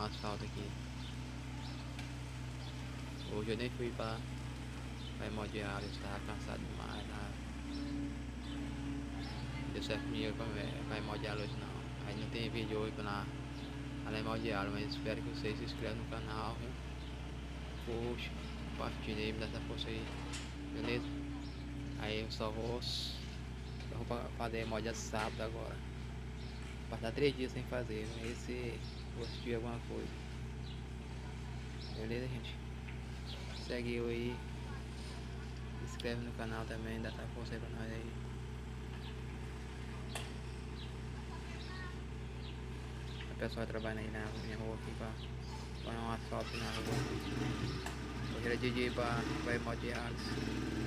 no asfalto aqui. Hoje eu nem fui pra Hemodiálise, estava cansado demais, tá? Não deu certo comigo pra Hemodiálise não. Aí não tem vídeo hoje na Hemodiálise, mas espero que vocês se inscrevam no canal, viu? Puxa, compartilhe, me dá essa força aí, beleza? Aí eu só vou fazer Hemodiálise sábado agora. Passar 3 dias sem fazer, ver se vou assistir alguma coisa. Beleza, gente? Segue eu aí. Se inscreve no canal também, dá essa força aí pra nós aí. O pessoal trabalhando aí na minha rua aqui pra um asfalto na rua. Hoje era dia de ir pra Hemodiálise.